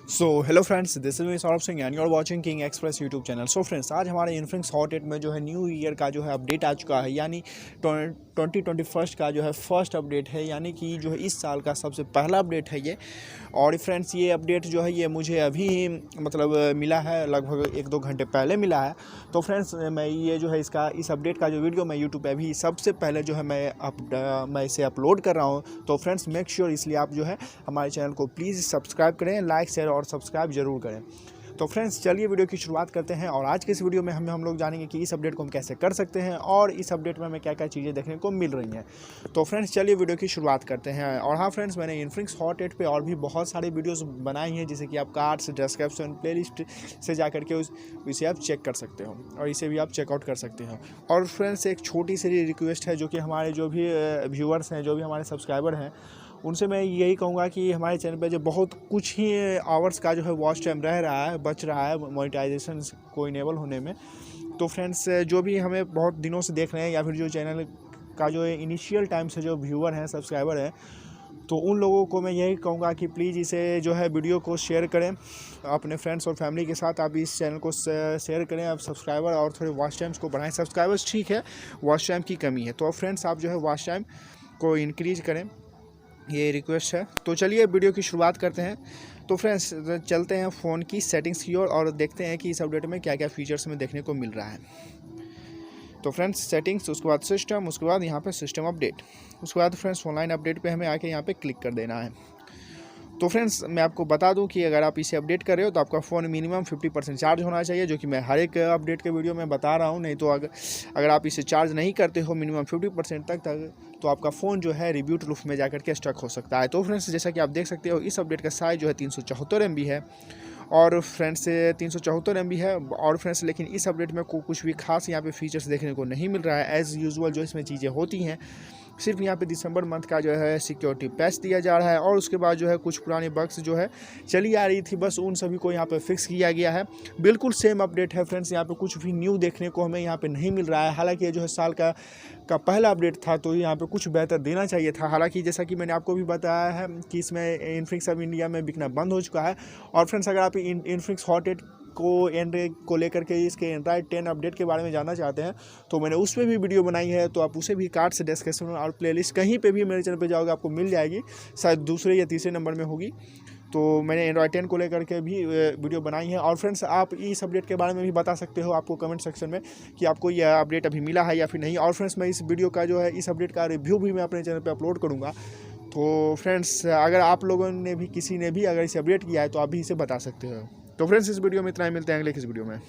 So hello friends, this is me Saurabh Singh and you are watching king express YouTube channel. So friends, आज हमारे Infinix hot 8 में जो है new year का जो है अपडेट आ चुका है, यानी 2021 का जो है फर्स्ट अपडेट है, यानी कि जो है इस साल का सबसे पहला अपडेट है ये। और फ्रेंड्स, ये अपडेट जो है ये मुझे अभी मतलब मिला है, लगभग 1-2 घंटे पहले मिला है। तो फ्रेंड्स, मैं ये जो है इस अपडेट का जो वीडियो मैं यूट्यूब पे अभी सबसे पहले जो है मैं इसे अपलोड कर रहा हूँ। तो फ्रेंड्स, मेक श्योर इसलिए आप जो है हमारे चैनल को प्लीज़ सब्सक्राइब करें, लाइक शेयर और सब्सक्राइब जरूर करें। तो फ्रेंड्स, चलिए वीडियो की शुरुआत करते हैं। और आज के इस वीडियो में हम लोग जानेंगे कि इस अपडेट को हम कैसे कर सकते हैं और इस अपडेट में हमें क्या क्या चीज़ें देखने को मिल रही हैं। तो फ्रेंड्स, चलिए वीडियो की शुरुआत करते हैं। और हाँ फ्रेंड्स, मैंने इन्फिनिक्स हॉट 8 पे और भी बहुत सारी वीडियोस बनाई हैं, जैसे कि आप कार्ड्स, डिस्क्रिप्शन, प्लेलिस्ट से जा करके इसे आप चेक कर सकते हो और इसे भी आप चेकआउट कर सकते हो। और फ्रेंड्स, एक छोटी सी रिक्वेस्ट है, जो कि हमारे जो भी व्यूअर्स हैं, जो भी हमारे सब्सक्राइबर हैं, उनसे मैं यही कहूँगा कि हमारे चैनल पे जो बहुत कुछ ही आवर्स का जो है वॉच टाइम बच रहा है मोनेटाइजेशन को इनेबल होने में। तो फ्रेंड्स, जो भी हमें बहुत दिनों से देख रहे हैं या फिर जो चैनल का जो इनिशियल टाइम से जो व्यूअर हैं, सब्सक्राइबर हैं, तो उन लोगों को मैं यही कहूँगा कि प्लीज़ इसे जो है वीडियो को शेयर करें अपने फ्रेंड्स और फैमिली के साथ। आप इस चैनल को शेयर करें, आप सब्सक्राइबर और थोड़े वॉच टाइम्स को बढ़ाएं। सब्सक्राइबर्स ठीक है, वॉच टाइम की कमी है, तो फ्रेंड्स आप जो है वॉच टाइम को इंक्रीज करें, ये रिक्वेस्ट है। तो चलिए वीडियो की शुरुआत करते हैं। तो फ्रेंड्स, चलते हैं फ़ोन की सेटिंग्स की ओर और देखते हैं कि इस अपडेट में क्या क्या फीचर्स हमें देखने को मिल रहा है। तो फ्रेंड्स, सेटिंग्स, उसके बाद सिस्टम, उसके बाद यहाँ पे सिस्टम अपडेट, उसके बाद फ्रेंड्स ऑनलाइन अपडेट पे हमें आके यहाँ पे क्लिक कर देना है। तो फ्रेंड्स, मैं आपको बता दूं कि अगर आप इसे अपडेट कर रहे हो तो आपका फ़ोन मिनिमम 50% चार्ज होना चाहिए, जो कि मैं हर एक अपडेट के वीडियो में बता रहा हूं। नहीं तो अगर आप इसे चार्ज नहीं करते हो मिनिमम 50% तक तो आपका फ़ोन जो है रिब्यूट लूप में जाकर के स्टक हो सकता है। तो फ्रेंड्स, जैसा कि आप देख सकते हो, इस अपडेट का साइज़ जो है 374 MB है। और फ्रेंड्स, 374 MB है। और फ्रेंड्स, लेकिन इस अपडेट में कुछ भी खास यहाँ पे फीचर्स देखने को नहीं मिल रहा है। एज़ यूजुअल जो इसमें चीज़ें होती हैं, सिर्फ यहाँ पे दिसंबर मंथ का जो है सिक्योरिटी पैच दिया जा रहा है और उसके बाद जो है कुछ पुरानी बग्स जो है चली आ रही थी, बस उन सभी को यहाँ पे फिक्स किया गया है। बिल्कुल सेम अपडेट है फ्रेंड्स, यहाँ पे कुछ भी न्यू देखने को हमें यहाँ पे नहीं मिल रहा है। हालांकि ये जो है साल का पहला अपडेट था, तो यहाँ पे कुछ बेहतर देना चाहिए था। हालांकि जैसा कि मैंने आपको भी बताया है कि इसमें इन्फिनिक्स अब इंडिया में बिकना बंद हो चुका है। और फ्रेंड्स, अगर आप इन्फिनिक्स हॉट 8 को लेकर के इसके एंड्रॉइड 10 अपडेट के बारे में जानना चाहते हैं, तो मैंने उस पर भी वीडियो बनाई है, तो आप उसे भी कार्ड से डिस्क्रिप्शन और प्लेलिस्ट कहीं पे भी मेरे चैनल पे जाओगे आपको मिल जाएगी, शायद दूसरे या तीसरे नंबर में होगी। तो मैंने एंड्रॉइड 10 को लेकर के भी वीडियो बनाई है। और फ्रेंड्स, आप इस अपडेट के बारे में भी बता सकते हो आपको कमेंट सेक्शन में कि आपको यह अपडेट अभी मिला है या फिर नहीं। और फ्रेंड्स, मैं इस वीडियो का जो है इस अपडेट का रिव्यू भी मैं अपने चैनल पर अपलोड करूँगा। तो फ्रेंड्स, अगर आप लोगों ने भी किसी ने भी अगर इसे अपडेट किया है तो आप भी इसे बता सकते हो। तो फ्रेंड्स, इस वीडियो में इतना ही, मिलते हैं अगले किस वीडियो में।